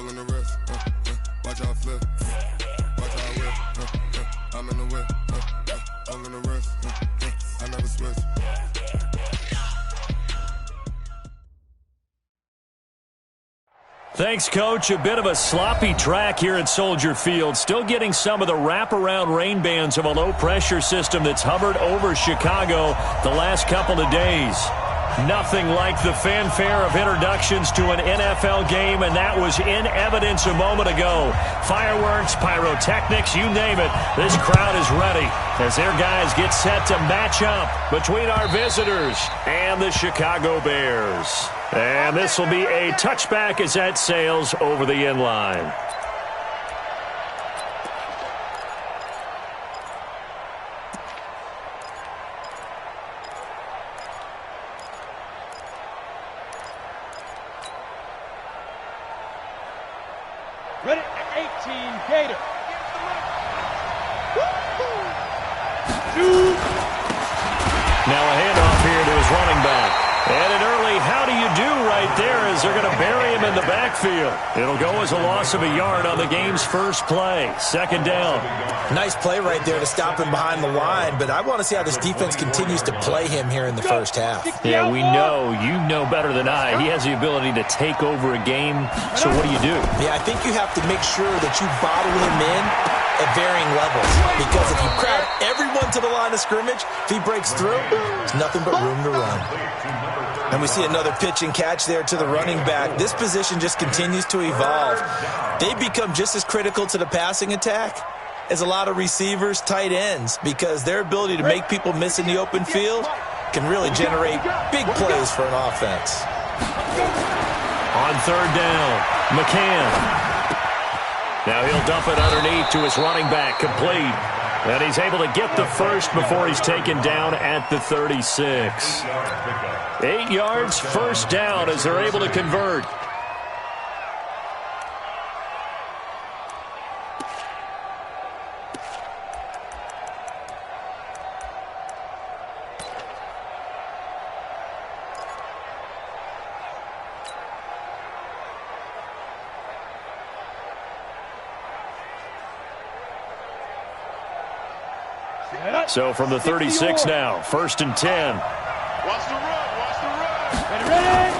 Pulling the wrist, watch how I flip. Watch how I whip, I'm in the whip. Pulling the wrist, I never switch. Thanks, Coach. A bit of a sloppy track here at Soldier Field. Still getting some of the wraparound rain bands of a low-pressure system that's hovered over Chicago the last couple of days. Nothing like the fanfare of introductions to an NFL game, and that was in evidence a moment ago. Fireworks, pyrotechnics, you name it. This crowd is ready as their guys get set to match up between our visitors and the Chicago Bears. And this will be a touchback as that sails over the end line. Ready at 18, Gator. Now a handoff here to his running back. And an early how do you do right there as they're going to bury him in the backfield. It'll go as a loss of a yard on the game's first play. Second down. Nice play right there to stop him behind the line, but I want to see how this defense continues to play him here in the first half. Yeah, we know. You know better than I. He has the ability to take over a game. So what do you do? Yeah, I think you have to make sure that you bottle him in at varying levels, because if you crowd everyone to the line of scrimmage, if he breaks through, there's nothing but room to run. And we see another pitch and catch there to the running back. This position just continues to evolve. They become just as critical to the passing attack as a lot of receivers, tight ends, because their ability to make people miss in the open field can really generate big plays for an offense. On third down, McCann. Now he'll dump it underneath to his running back, complete. And he's able to get the first before he's taken down at the 36. 8 yards, first down as they're able to convert. So from the 36 now, first and 10. Watch the run, watch the run. Ready.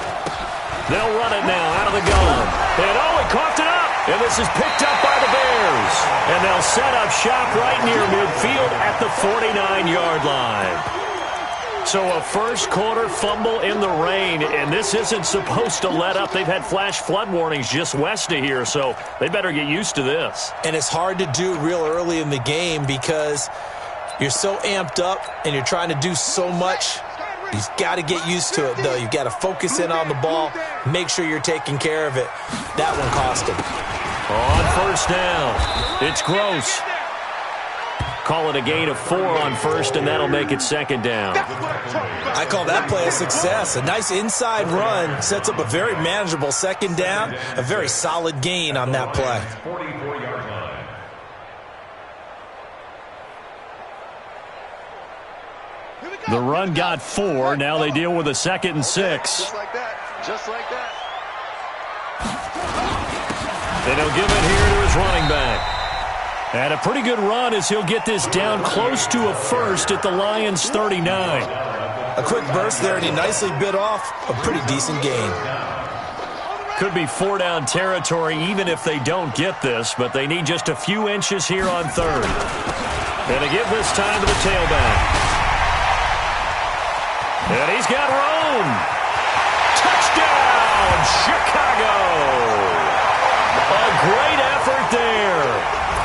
They'll run it now out of the gun. And he coughed it up. And this is picked up by the Bears. And they'll set up shop right near midfield at the 49-yard line. So a first quarter fumble in the rain, and this isn't supposed to let up. They've had flash flood warnings just west of here, so they better get used to this. And it's hard to do real early in the game because you're so amped up and you're trying to do so much. You've got to get used to it, though. You've got to focus in on the ball, make sure you're taking care of it. That one cost him. On first down, it's Gross. Call it a gain of 4 on first, and that'll make it second down. I call that play a success. A nice inside run sets up a very manageable second down, a very solid gain on that play. The run got 4. Now they deal with a 2nd and 6. Just like that. Just like that. And he'll give it here to his running back. And a pretty good run as he'll get this down close to a first at the Lions' 39. A quick burst there, and he nicely bit off a pretty decent gain. Could be 4-down territory even if they don't get this, but they need just a few inches here on third. And they give this time to the tailback. And he's got room. Touchdown, Chicago. A great effort there.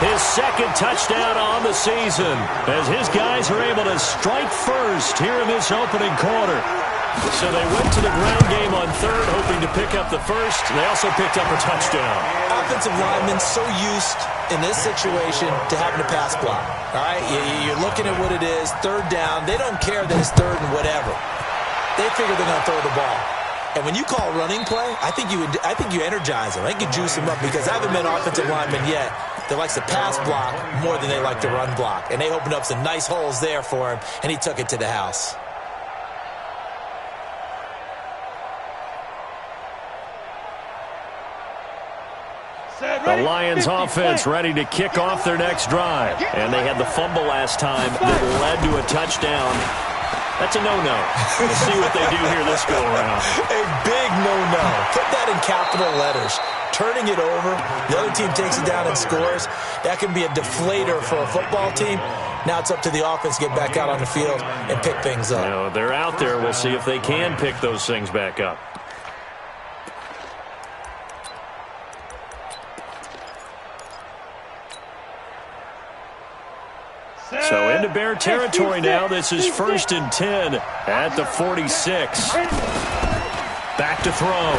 His second touchdown on the season as his guys are able to strike first here in this opening quarter. So they went to the ground game on third, hoping to pick up the first. They also picked up a touchdown. Offensive linemen so used in this situation to having a pass block. All right, you're looking at what it is, third down. They don't care that it's third and whatever. They figure they're going to throw the ball. And when you call running play, I think you energize them. I think you juice them up because I haven't met an offensive lineman yet that likes to pass block more than they like to run block. And they opened up some nice holes there for him, and he took it to the house. The Lions offense ready to kick off their next drive. And they had the fumble last time that led to a touchdown. That's a no-no. We'll see what they do here this go-around. A big no-no. Put that in capital letters. Turning it over, the other team takes it down and scores. That can be a deflator for a football team. Now it's up to the offense to get back out on the field and pick things up. You know, they're out there. We'll see if they can pick those things back up. So into Bear territory now. This is 1st and 10 at the 46. Back to throw.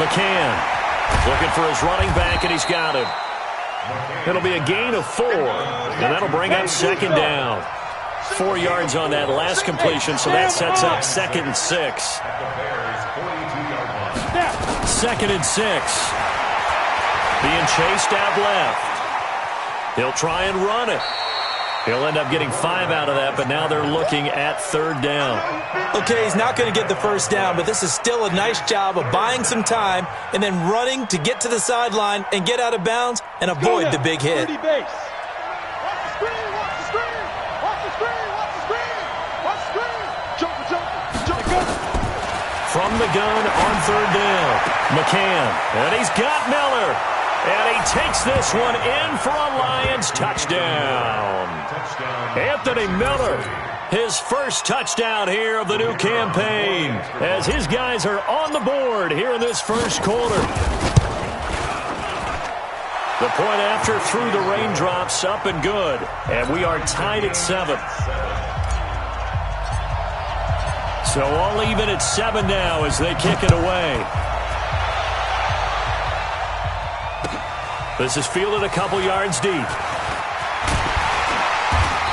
McCann looking for his running back, and he's got him. It'll be a gain of 4, and that'll bring up 2nd down. 4 yards on that last completion, so that sets up 2nd and 6. 2nd and 6. Being chased out left. He'll try and run it. He'll end up getting 5 out of that, but now they're looking at 3rd down. Okay, he's not going to get the 1st down, but this is still a nice job of buying some time and then running to get to the sideline and get out of bounds and avoid the big hit. From the gun on 3rd down, McCann, and he's got Miller. And he takes this one in for a Lions touchdown. Anthony Miller, his first touchdown here of the new campaign, as his guys are on the board here in this first quarter. The point after through the raindrops, up and good. And we are tied at 7. So all even at 7 now as they kick it away. This is fielded a couple yards deep.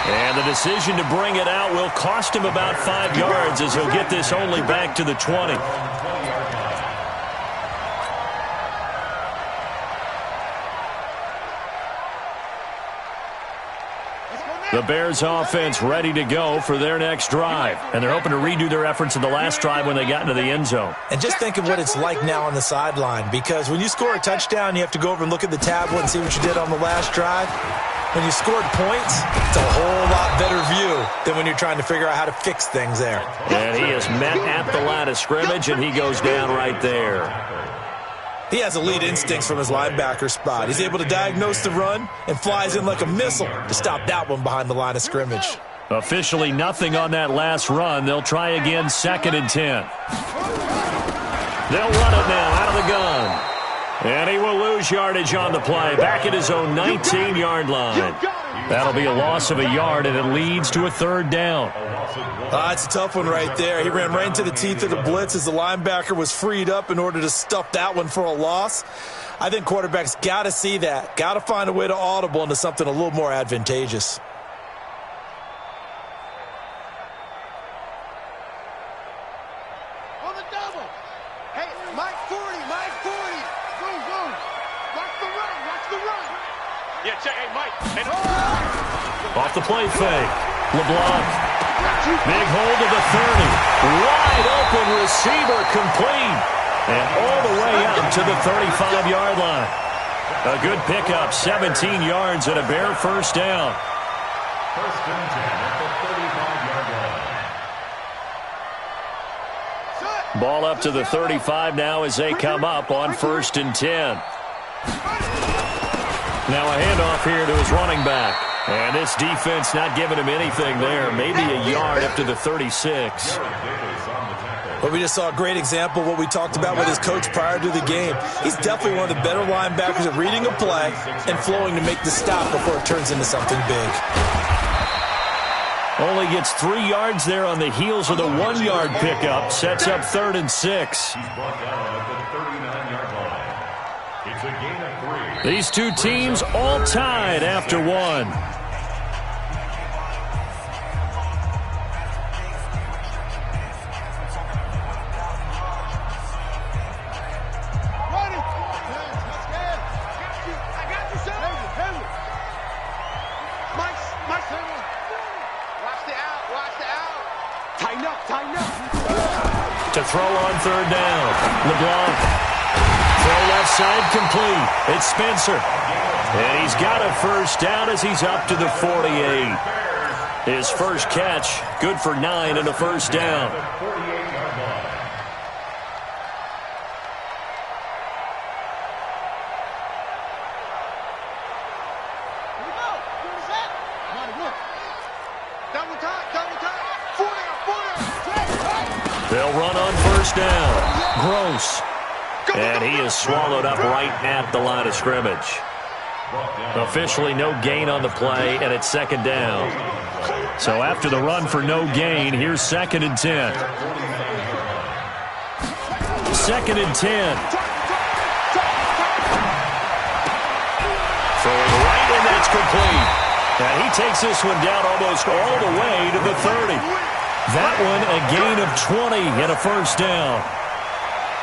And the decision to bring it out will cost him about 5 yards as he'll get this only back to the 20. The Bears offense ready to go for their next drive. And they're hoping to redo their efforts in the last drive when they got into the end zone. And just think of what it's like now on the sideline, because when you score a touchdown, you have to go over and look at the tablet and see what you did on the last drive. When you scored points, it's a whole lot better view than when you're trying to figure out how to fix things there. And he is met at the line of scrimmage, and he goes down right there. He has elite instincts from his linebacker spot. He's able to diagnose the run and flies in like a missile to stop that one behind the line of scrimmage. Officially nothing on that last run. They'll try again 2nd and 10. They'll run it now out of the gun. And he will lose yardage on the play. Back at his own 19-yard line. That'll be a loss of a yard, and it leads to a 3rd down. It's a tough one right there. He ran right into the teeth of the blitz as the linebacker was freed up in order to stuff that one for a loss. I think quarterbacks got to see that. Got to find a way to audible into something a little more advantageous. On the double. Hey, Mike 40, Mike 40. Boom, boom. Watch the run, watch the run. Yeah, check, hey, Mike. And off the play fake. LeBlanc. Big hold of the 30. Wide open receiver complete. And all the way up to the 35-yard line. A good pickup, 17 yards and a Bear 1st down. 1st and 10 at the 35-yard line. Ball up to the 35 now as they come up on 1st and 10. Now a handoff here to his running back. And this defense not giving him anything there. Maybe a yard up to the 36. But we just saw a great example of what we talked about with his coach prior to the game. He's definitely one of the better linebackers at reading a play and flowing to make the stop before it turns into something big. Only gets 3 yards there on the heels of the 1-yard pickup. Sets up 3rd and 6. He's brought down at the 39-yard line. It's a gain of 3. These two teams all tied after 1. To throw on 3rd down. LeBlanc. Throw left side complete. It's Spencer. And he's got a first down as he's up to the 48. His first catch, good for 9 and a first down. They'll run on first down. Gross. And he is swallowed up right at the line of scrimmage. Officially no gain on the play, and it's second down. So after the run for no gain, here's 2nd and 10. 2nd and 10. Throwing right, and that's complete. And he takes this one down almost all the way to the 30. That one a gain of 20 and a first down.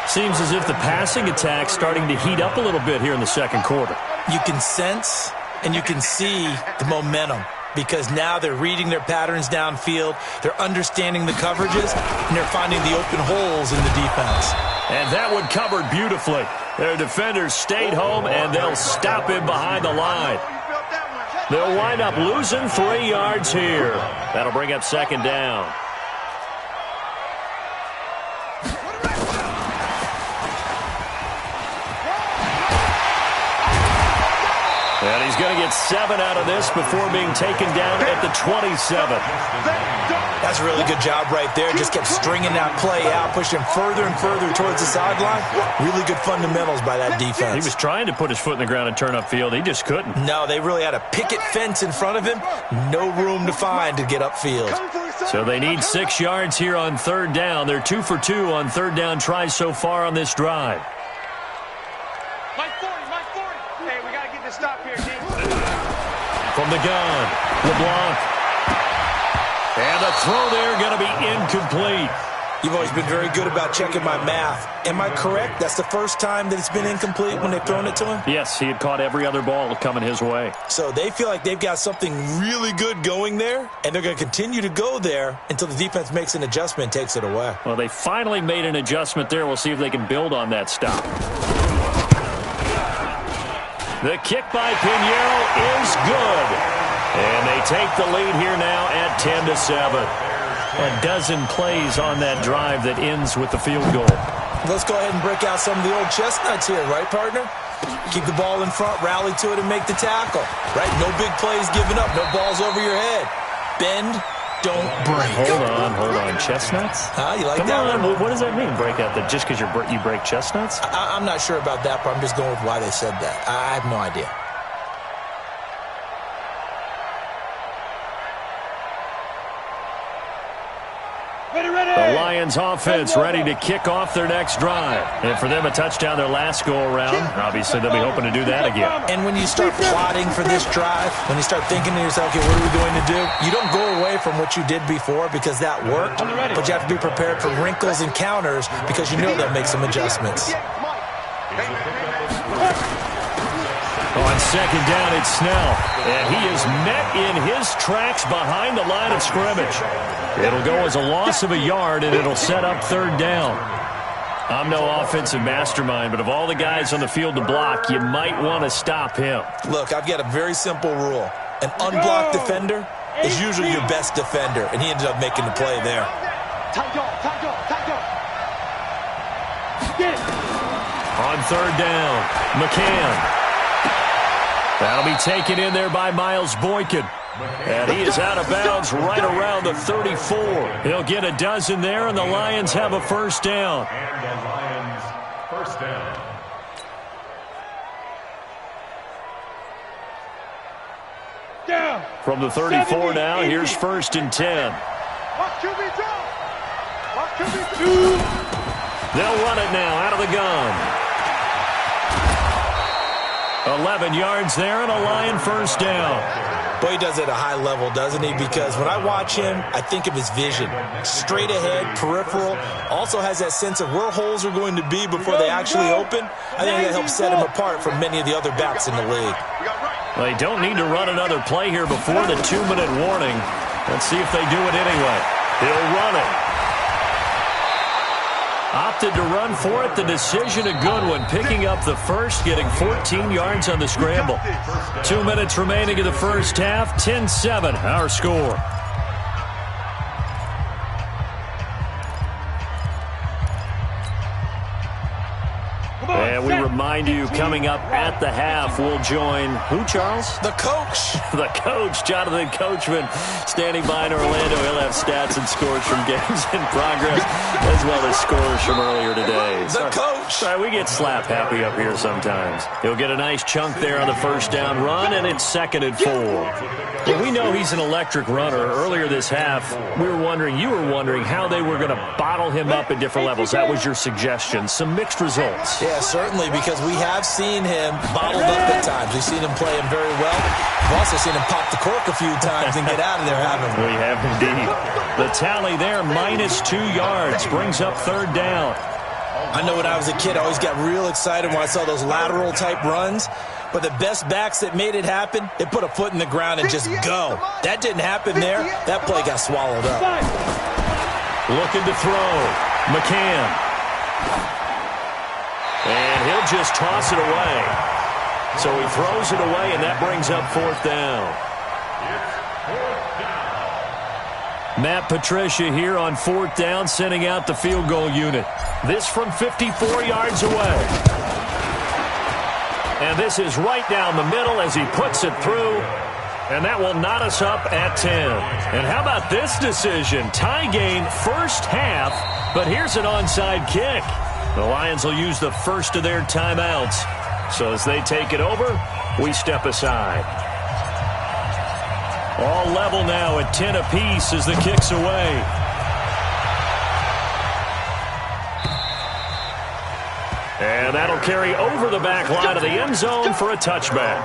Seems as if the passing attack's starting to heat up a little bit here in the second quarter. You can sense and you can see the momentum because now they're reading their patterns downfield, they're understanding the coverages, and they're finding the open holes in the defense. And that one covered beautifully. Their defenders stayed home, and they'll stop him behind the line. They'll wind up losing 3 yards here. That'll bring up second down. And he's going to get 7 out of this before being taken down at the 27. That's a really good job right there. Just kept stringing that play out, pushing further and further towards the sideline. Really good fundamentals by that defense. He was trying to put his foot in the ground and turn upfield. He just couldn't. No, they really had a picket fence in front of him. No room to find to get upfield. So they need 6 yards here on third down. They're 2 for 2 on third down tries so far on this drive. Mike 40. Hey, we got to get this stop here, James. From the gun, LeBlanc. And the throw there going to be incomplete. You've always been very good about checking my math. Am I correct? That's the first time that it's been incomplete when they've thrown it to him? Yes, he had caught every other ball coming his way. So they feel like they've got something really good going there, and they're going to continue to go there until the defense makes an adjustment and takes it away. Well, they finally made an adjustment there. We'll see if they can build on that stop. The kick by Pinheiro is good. And they take the lead here now at 10-7. A dozen plays on that drive that ends with the field goal. Let's go ahead and break out some of the old chestnuts here, right, partner? Keep the ball in front, rally to it, and make the tackle, right? No big plays given up, no balls over your head. Bend, don't break. Hold on. Chestnuts? You like Come that on, one? what does that mean, break out? That just because you break chestnuts? I'm not sure about that, but I'm just going with why they said that. I have no idea. The Lions offense ready to kick off their next drive. And for them, a touchdown their last go-around. Obviously, they'll be hoping to do that again. And when you start plotting for this drive, when you start thinking to yourself, okay, what are we going to do? You don't go away from what you did before because that worked, but you have to be prepared for wrinkles and counters because you know they'll make some adjustments. On second down, it's Snell. And he is met in his tracks behind the line of scrimmage. It'll go as a loss of a yard, and it'll set up third down. I'm no offensive mastermind, but of all the guys on the field to block, you might want to stop him. Look, I've got a very simple rule. An unblocked defender is usually your best defender, and he ended up making the play there. On third down, McCann. That'll be taken in there by Miles Boykin. And he is out of bounds right around the 34. He'll get a dozen there, and the Lions have a first down. And the Lions first down. From the 34 now, here's 1st and 10. They'll run it now out of the gun. 11 yards there and a Lion first down. Boy, he does it at a high level, doesn't he? Because when I watch him, I think of his vision. Straight ahead, peripheral. Also has that sense of where holes are going to be before they actually open. I think that helps set him apart from many of the other backs in the league. They don't need to run another play here before the 2-minute warning. Let's see if they do it anyway. He'll run it. Opted to run for it. The decision, a good one. Picking up the first, getting 14 yards on the scramble. 2 minutes remaining in the first half. 10-7, our score. And we remind you, coming up at the half, we'll join who, Charles? The coach. The coach, Jonathan Coachman, standing by in Orlando. He'll have stats and scores from games in progress, as well as scores from earlier today. The coach. Sorry, we get slap happy up here sometimes. He'll get a nice chunk there on the first down run, and it's 2nd and 4. Well, we know he's an electric runner. Earlier this half, you were wondering how they were going to bottle him up at different levels. That was your suggestion. Some mixed results. Yeah, certainly, because we have seen him bottled up at times. We've seen him play him very well. We've also seen him pop the cork a few times and get out of there, haven't we? We have indeed. The tally there, -2 yards, brings up 3rd down. I know when I was a kid, I always got real excited when I saw those lateral-type runs. But the best backs that made it happen, they put a foot in the ground and just go. That didn't happen there. That play got swallowed up. Looking to throw. McCann. And he'll just toss it away. So he throws it away, and that brings up 4th down. Matt Patricia here on 4th down, sending out the field goal unit. This from 54 yards away. And this is right down the middle as he puts it through. And that will knot us up at 10. And how about this decision? Tie game first half, but here's an onside kick. The Lions will use the first of their timeouts. So as they take it over, we step aside. All level now at 10 apiece as the kick's away. And that'll carry over the back line of the end zone for a touchback.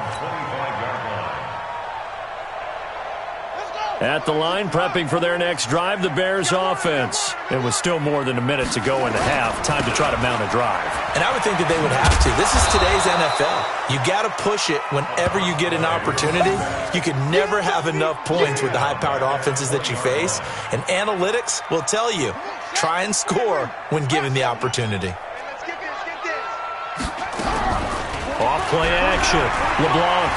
At the line, prepping for their next drive, the Bears offense. It was still more than a minute to go in the half. Time to try to mount a drive. And I would think that they would have to. This is today's NFL. You got to push it whenever you get an opportunity. You can never have enough points with the high-powered offenses that you face. And analytics will tell you, try and score when given the opportunity. Off-play action. LeBlanc.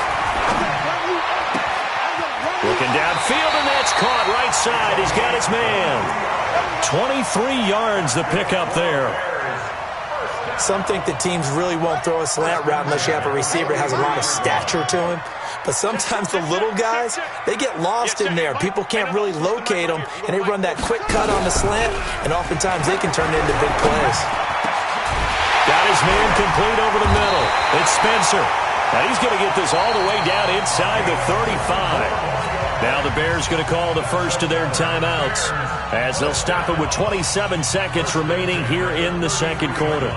Looking downfield, and that's caught right side. He's got his man. 23 yards the pickup there. Some think that teams really won't throw a slant route unless you have a receiver that has a lot of stature to him. But sometimes the little guys, they get lost in there. People can't really locate them, and they run that quick cut on the slant, and oftentimes they can turn it into big plays. Got his man complete over the middle. It's Spencer. Now he's going to get this all the way down inside the 35. Now the Bears going to call the first of their timeouts as they'll stop it with 27 seconds remaining here in the second quarter.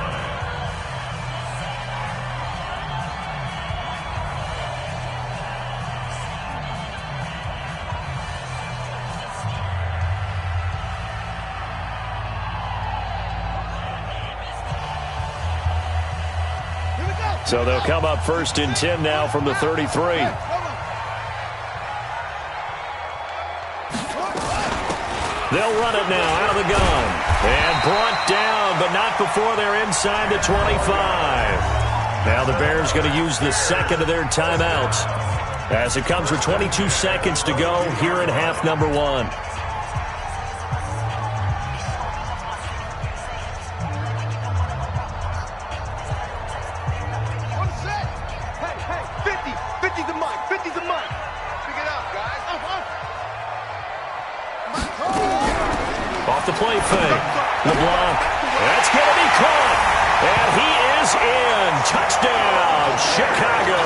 So they'll come up 1st and 10 now from the 33. They'll run it now out of the gun. And brought down, but not before they're inside the 25. Now the Bears going to use the second of their timeouts as it comes with 22 seconds to go here in half number 1. The play fake. LeBlanc. That's going to be caught. And he is in. Touchdown, Chicago.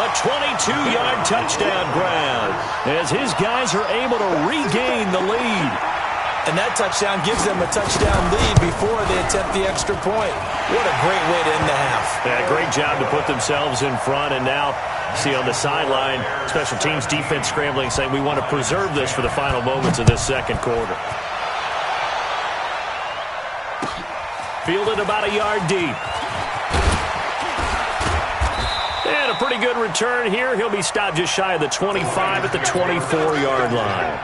A 22-yard touchdown grab as his guys are able to regain the lead. And that touchdown gives them a touchdown lead before they attempt the extra point. What a great way to end the half. Yeah, great job to put themselves in front. And now, see on the sideline, special teams defense scrambling, saying we want to preserve this for the final moments of this second quarter. Fielded about a yard deep. And a pretty good return here. He'll be stopped just shy of the 25 at the 24-yard line.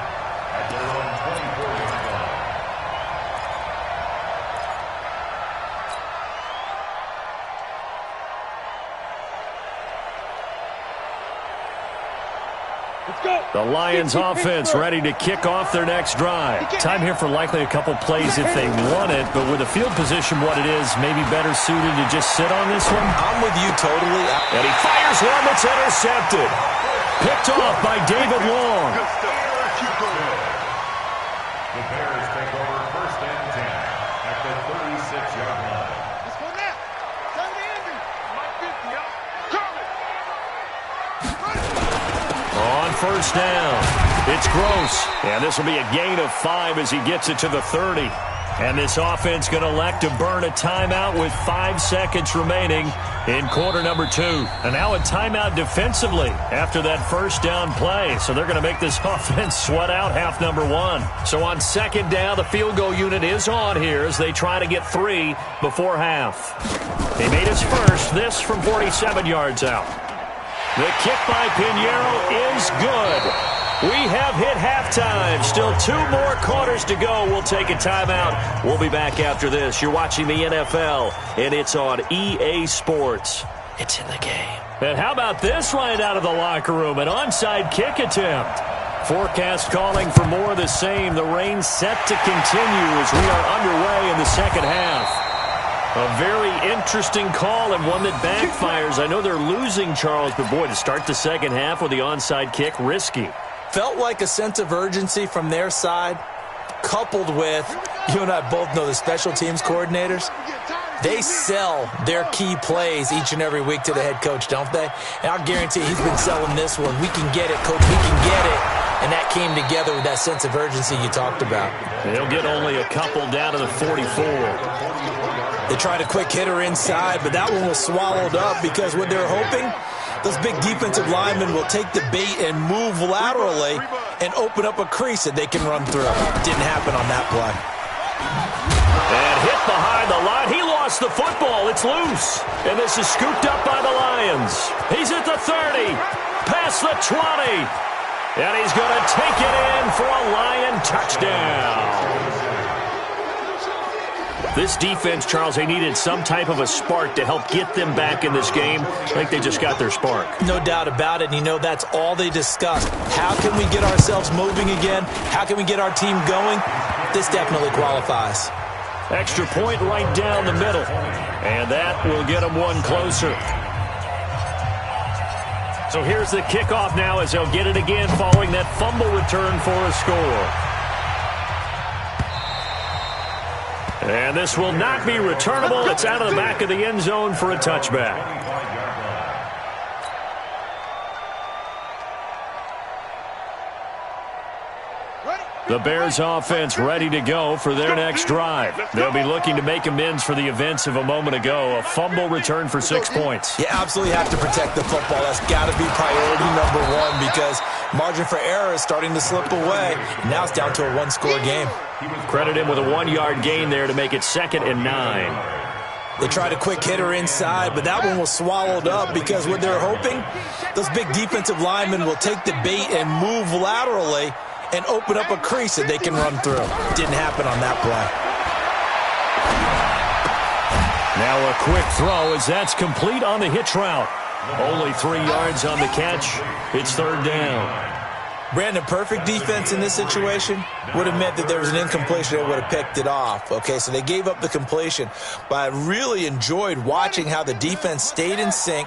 The Lions offense ready to kick off their next drive. Time here for likely a couple plays if they want it, but with the field position what it is, maybe better suited to just sit on this one. I'm with you totally. And he fires one that's intercepted. Picked off by David Long. The Bears take over 1st and 10 at the 36-yard line. Let's go now. Turn to Andy. My 50, y'all. On 1st down, it's Gross. And this will be a gain of 5 as he gets it to the 30. And this offense going to elect to burn a timeout with 5 seconds remaining in quarter number 2. And now a timeout defensively after that 1st down play. So they're going to make this offense sweat out half number 1. So on 2nd down, the field goal unit is on here as they try to get 3 before half. He made his first, this from 47 yards out. The kick by Pinheiro is good. We have hit halftime. Still 2 more quarters to go. We'll take a timeout. We'll be back after this. You're watching the NFL, and it's on EA Sports. It's in the game. And how about this right out of the locker room? An onside kick attempt. Forecast calling for more of the same. The rain set to continue as we are underway in the second half. A very interesting call and one that backfires. I know they're losing, Charles, but boy, to start the second half with the onside kick, risky. Felt like a sense of urgency from their side, coupled with, you and I both know the special teams coordinators, they sell their key plays each and every week to the head coach, don't they? And I'll guarantee he's been selling this one. We can get it, coach, we can get it. And that came together with that sense of urgency you talked about. They'll get only a couple down to the 44. They tried a quick hitter inside, but that one was swallowed up because what they're hoping, those big defensive linemen will take the bait and move laterally and open up a crease that they can run through. Didn't happen on that play. And hit behind the line. He lost the football. It's loose. And this is scooped up by the Lions. He's at the 30, past the 20. And he's going to take it in for a Lion touchdown. This defense, Charles, they needed some type of a spark to help get them back in this game. I think they just got their spark. No doubt about it. And you know, that's all they discussed. How can we get ourselves moving again? How can we get our team going? This definitely qualifies. Extra point right down the middle. And that will get them one closer. So here's the kickoff now as they'll get it again following that fumble return for a score. And this will not be returnable. It's out of the back of the end zone for a touchback. The Bears offense ready to go for their next drive. They'll be looking to make amends for the events of a moment ago. A fumble return for 6 points. You absolutely have to protect the football. That's got to be priority number 1 because margin for error is starting to slip away. Now it's down to a 1-score game. Credit him with a 1-yard gain there to make it 2nd and 9. They tried a quick hitter inside, but that one was swallowed up because what they're hoping, those big defensive linemen will take the bait and move laterally and open up a crease that they can run through. Didn't happen on that play. Now a quick throw as that's complete on the hitch route. Only 3 yards on the catch. It's 3rd down. Brandon, perfect defense in this situation would have meant that there was an incompletion. They would have picked it off. Okay, so they gave up the completion. But I really enjoyed watching how the defense stayed in sync,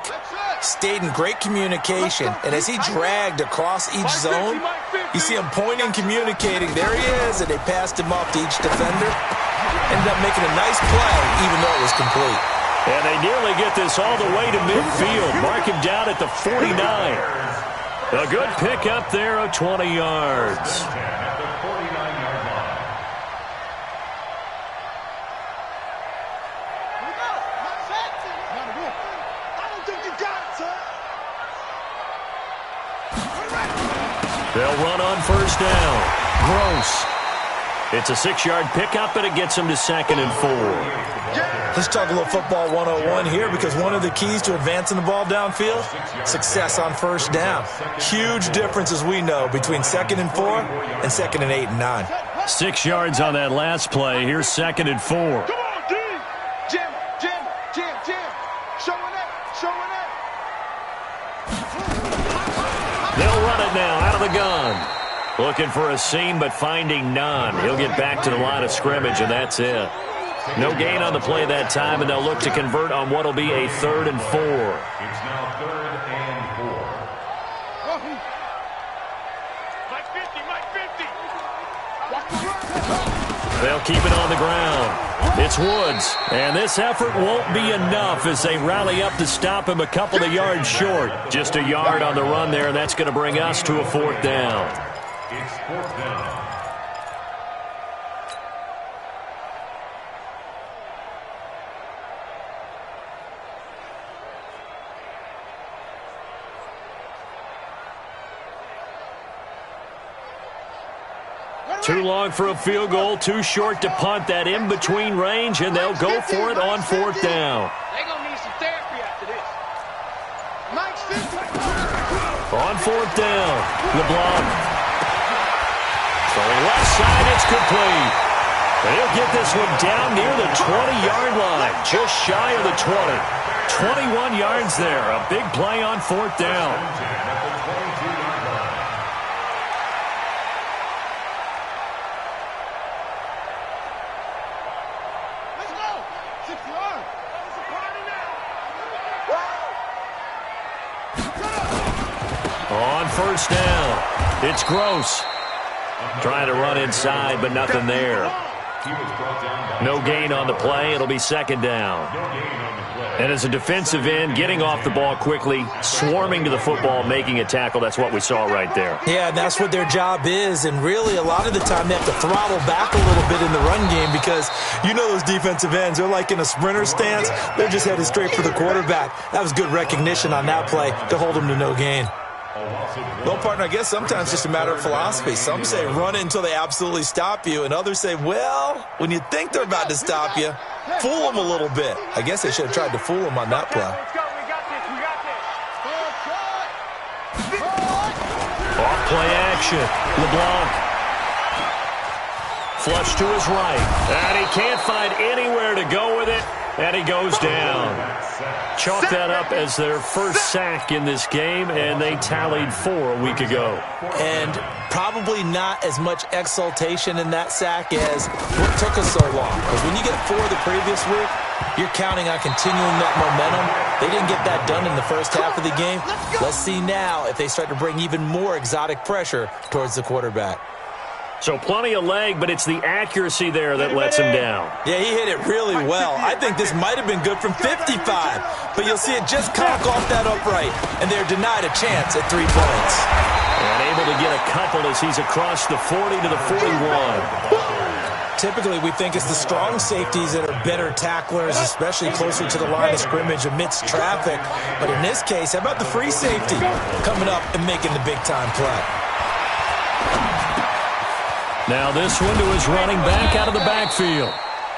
stayed in great communication. And as he dragged across each zone, you see him pointing, communicating. There he is, and they passed him off to each defender. Ended up making a nice play, even though it was complete. And they nearly get this all the way to midfield. Mark him down at the 49. A good pickup there of 20 yards. At the 49-yard line. I don't think you got it, sir. They'll run on 1st down. Gross. It's a 6-yard pickup, and it gets them to 2nd and 4. Let's talk a little football 101 here because one of the keys to advancing the ball downfield, success on 1st down. Huge difference, as we know, between 2nd and 4 and 2nd and 8 and 9. 6 yards on that last play. Here's 2nd and 4. Come on, D. Jim. Showing up. They'll run it it now out of the gun. Looking for a seam, but finding none. He'll get back to the line of scrimmage, and that's it. No gain on the play that time, and they'll look to convert on what will be a 3rd and 4. It's now 3rd and 4. They'll keep it on the ground. It's Woods, and this effort won't be enough as they rally up to stop him a couple of yards short. Just a yard on the run there, and that's going to bring us to a 4th down. It's 4th down. Too long for a field goal, too short to punt. That in-between range, and they'll go for it on 4th down. They're going to need some therapy after this. Mike's 50. On 4th down, LeBlanc. From the left side, it's complete. And he'll get this one down near the 20-yard line, just shy of the 20. 21 yards there, a big play on 4th down. On 1st down, it's Gross. Trying to run inside, but nothing there. No gain on the play. It'll be 2nd down. And as a defensive end, getting off the ball quickly, swarming to the football, making a tackle, that's what we saw right there. Yeah, that's what their job is, and really a lot of the time they have to throttle back a little bit in the run game because you know those defensive ends, they're like in a sprinter stance. They're just headed straight for the quarterback. That was good recognition on that play to hold them to no gain. Well, partner, I guess sometimes it's just a matter of philosophy. Some say run it until they absolutely stop you, and others say, well, when you think they're about to stop you, fool them a little bit. I guess they should have tried to fool them on that play. Off play action. LeBlanc. Flush to his right. And he can't find anywhere to go with it. And he goes down. Chalk that up as their first sack in this game, and they tallied 4 a week ago. And probably not as much exultation in that sack as what took us so long. Because when you get 4 the previous week, you're counting on continuing that momentum. They didn't get that done in the first half of the game. Let's see now if they start to bring even more exotic pressure towards the quarterback. So plenty of leg, but it's the accuracy there that lets him down. Yeah, he hit it really well. I think this might have been good from 55, but you'll see it just conk off that upright, and they're denied a chance at 3 points. And able to get a couple as he's across the 40 to the 41. Typically, we think it's the strong safeties that are better tacklers, especially closer to the line of scrimmage amidst traffic. But in this case, how about the free safety coming up and making the big-time play? Now this one to his running back out of the backfield.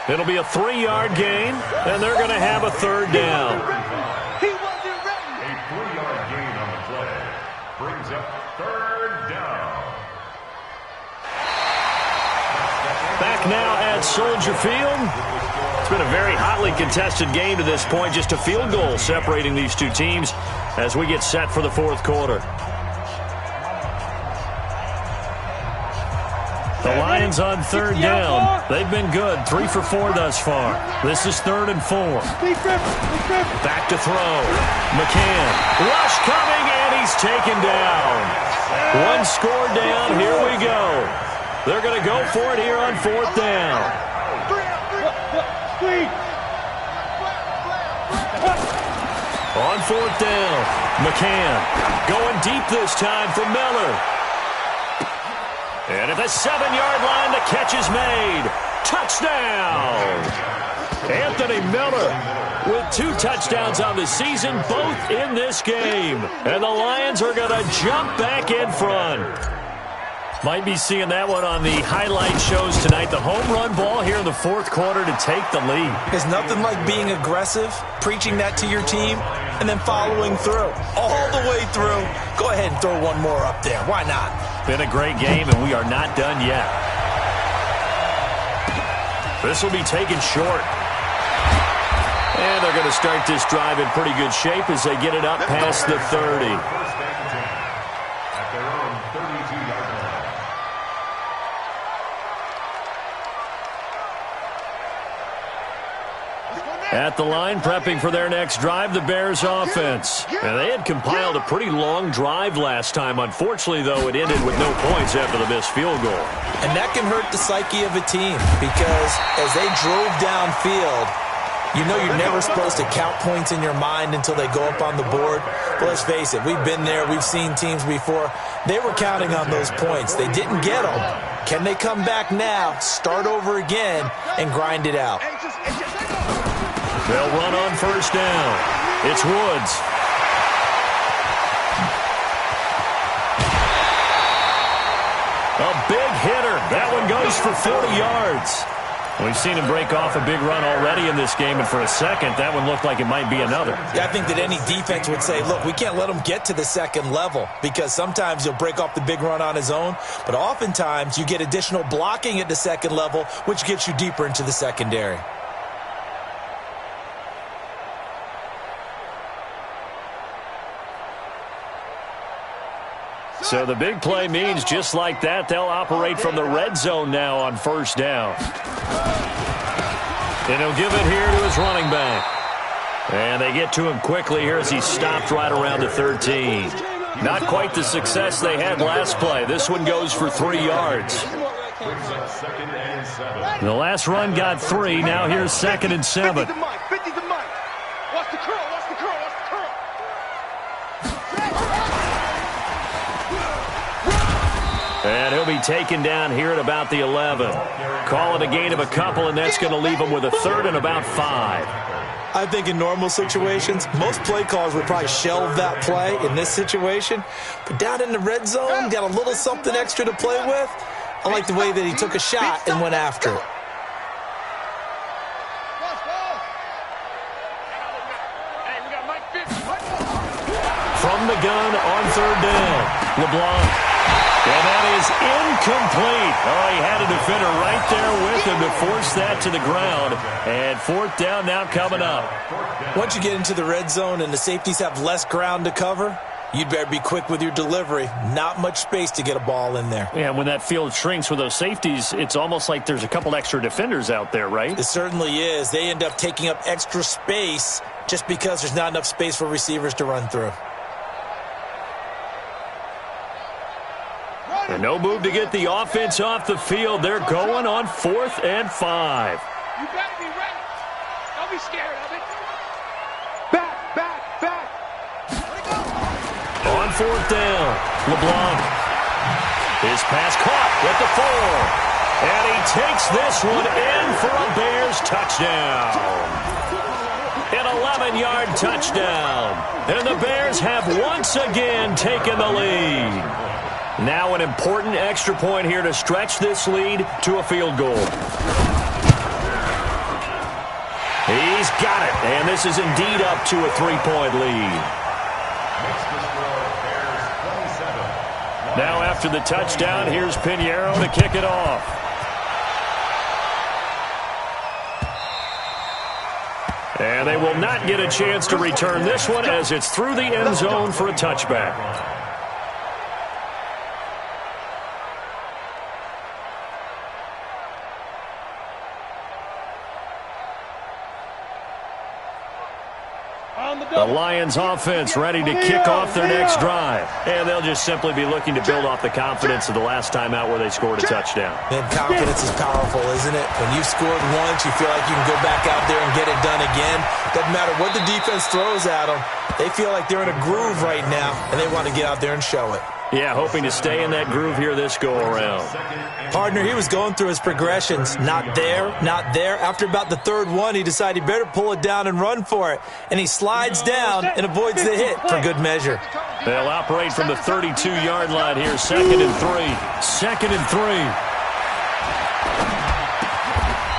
It'll be a 3-yard gain, and they're going to have a 3rd down. A 3-yard gain on the play brings up 3rd down. Back now at Soldier Field. It's been a very hotly contested game to this point. Just a field goal separating these two teams as we get set for the 4th quarter. The Lions on 3rd down. They've been good. 3 for 4 thus far. This is 3rd and 4. Back to throw. McCann. Rush coming, and he's taken down. 1 score down. Here we go. They're going to go for it here on 4th down. On 4th down, McCann going deep this time for Miller. And at the 7-yard line, the catch is made. Touchdown! Anthony Miller with 2 touchdowns on the season, both in this game. And the Lions are going to jump back in front. Might be seeing that one on the highlight shows tonight. The home run ball here in the 4th quarter to take the lead. There's nothing like being aggressive, preaching that to your team, and then following through. All the way through. Go ahead and throw one more up there. Why not? Been a great game, and we are not done yet. This will be taken short. And they're going to start this drive in pretty good shape as they get it up past the 30. First and 10 at their own At the line, prepping for their next drive, the Bears offense. And they had compiled a pretty long drive last time. Unfortunately, though, it ended with no points after the missed field goal. And that can hurt the psyche of a team because as they drove downfield, you know you're never supposed to count points in your mind until they go up on the board. But let's face it, we've been there. We've seen teams before. They were counting on those points. They didn't get them. Can they come back now, start over again, and grind it out? They'll run on first down. It's Woods. A big hitter. That one goes for 40 yards. We've seen him break off a big run already in this game, and for a second, that one looked like it might be another. Yeah, I think that any defense would say, look, we can't let him get to the second level because sometimes he'll break off the big run on his own, but oftentimes you get additional blocking at the second level, which gets you deeper into the secondary. So the big play means just like that, they'll operate from the red zone now on first down. And he'll give it here to his running back. And they get to him quickly here as he stopped right around the 13. Not quite the success they had last play. This one goes for 3 yards. The last run got 3. Now here's 2nd and 7. And he'll be taken down here at about the 11. Call it a gain of a couple, and that's going to leave him with a 3rd and about 5. I think in normal situations, most play callers would probably shelve that play in this situation. But down in the red zone, got a little something extra to play with. I like the way that he took a shot and went after it. From the gun on 3rd down, LeBlanc. And that is incomplete. Oh, he had a defender right there with him to force that to the ground. And 4th down now coming up. Once you get into the red zone and the safeties have less ground to cover, you'd better be quick with your delivery. Not much space to get a ball in there. Yeah, when that field shrinks with those safeties, it's almost like there's a couple extra defenders out there, right? It certainly is. They end up taking up extra space just because there's not enough space for receivers to run through. And no move to get the offense off the field. They're going on 4th and 5. You better be ready. Don't be scared of it. Back. On 4th down, LeBlanc. His pass caught at the 4. And he takes this one in for a Bears touchdown. An 11-yard touchdown. And the Bears have once again taken the lead. Now an important extra point here to stretch this lead to a field goal. He's got it, and this is indeed up to a 3-point lead. Now after the touchdown, here's Pinheiro to kick it off. And they will not get a chance to return this one as it's through the end zone for a touchback. The Lions offense ready to kick off their next drive. And they'll just simply be looking to build off the confidence of the last time out where they scored a touchdown. And confidence is powerful, isn't it? When you've scored once, you feel like you can go back out there and get it done again. Doesn't matter what the defense throws at them. They feel like they're in a groove right now, and they want to get out there and show it. Yeah, hoping to stay in that groove here this go-around. Partner, he was going through his progressions. Not there, not there. After about the 3rd one, he decided he better pull it down and run for it. And he slides down and avoids the hit for good measure. They'll operate from the 32-yard line here. 2nd and 3. 2nd and 3.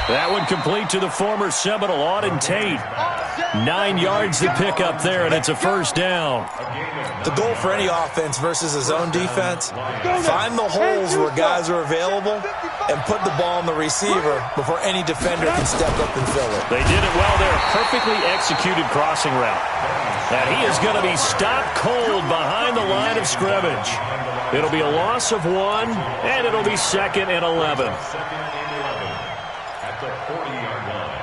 That one complete to the former Seminole, Auden Tate. 9 yards to pick up there, and it's a 1st down. The goal for any offense versus a zone defense, find the holes where guys are available and put the ball on the receiver before any defender can step up and fill it. They did it well there. Perfectly executed crossing route. And he is going to be stopped cold behind the line of scrimmage. It'll be a loss of 1, and it'll be 2nd and 11. At the 40-yard line.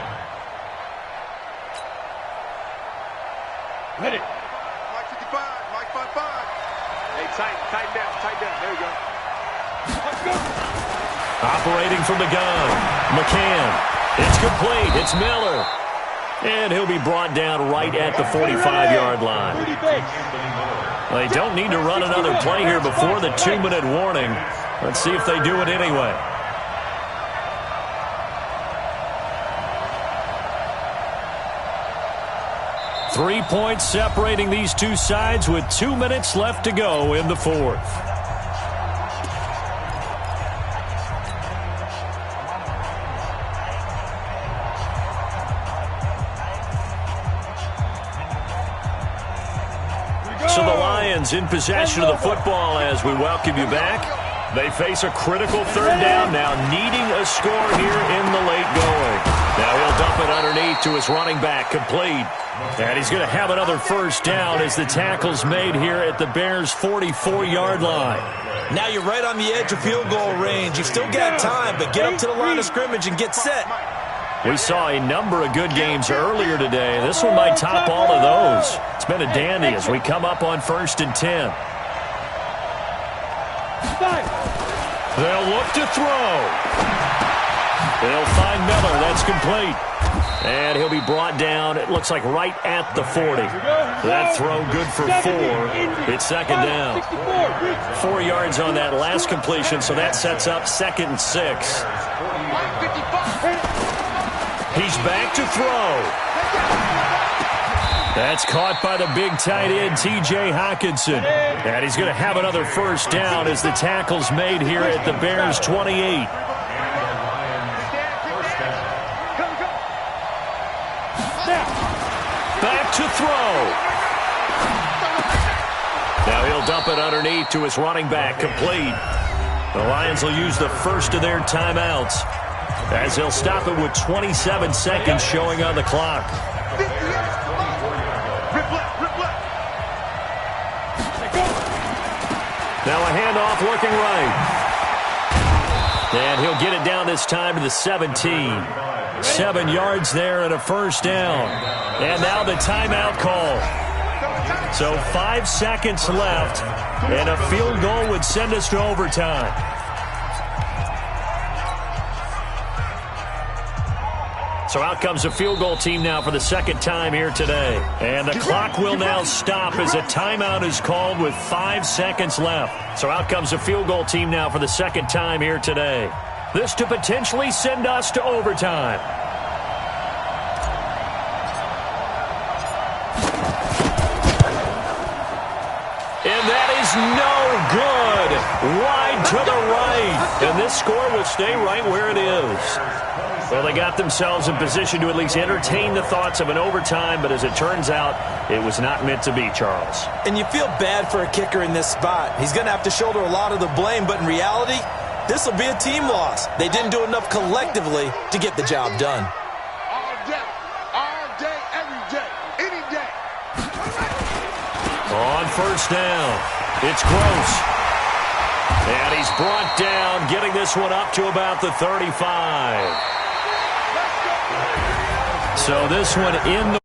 Ready. Mike 55, Mike 55. Hey, tighten down. There we go. Let's go. Operating from the gun, McCann. It's complete. It's Miller. And he'll be brought down right at the 45-yard line. They don't need to run another play here before the 2-minute warning. Let's see if they do it anyway. Three points separating these two sides with 2 minutes left to go in the fourth. So the Lions in possession of the football as we welcome you back. They face a critical third down now, needing a score here in the late going. Now he'll dump it underneath to his running back, complete. And he's going to have another first down as the tackle's made here at the Bears' 44-yard line. Now you're right on the edge of field goal range. You've still got time, but get up to the line of scrimmage and get set. We saw a number of good games earlier today. This one might top all of those. It's been a dandy as we come up on 1st and 10. They'll look to throw. They'll find Miller. That's complete. And he'll be brought down, it looks like right at the 40. That throw good for 4. It's second down. 4 yards on that last completion, so that sets up 2nd and 6. He's back to throw. That's caught by the big tight end, T.J. Hockenson. And he's going to have another first down as the tackle's made here at the Bears' 28. Back to throw. Now he'll dump it underneath to his running back, complete. The Lions will use the first of their timeouts as they'll stop it with 27 seconds showing on the clock. Now a handoff looking right. And he'll get it down this time to the 17. 7 yards there and a first down. And now the timeout call. So 5 seconds left, and a field goal would send us to overtime. So out comes the field goal team now for the second time here today. And the clock will now stop as a timeout is called with 5 seconds left. So out comes the field goal team now for the second time here today. This to potentially send us to overtime. And that is no good. Wide to the right. And this score will stay right where it is. Well, they got themselves in position to at least entertain the thoughts of an overtime, but as it turns out, it was not meant to be, Charles. And you feel bad for a kicker in this spot. He's going to have to shoulder a lot of the blame, but in reality, this will be a team loss. They didn't do enough collectively to get the job done. All day, every day, any day. On first down, it's Gross. And he's brought down, getting this one up to about the 35. So this one in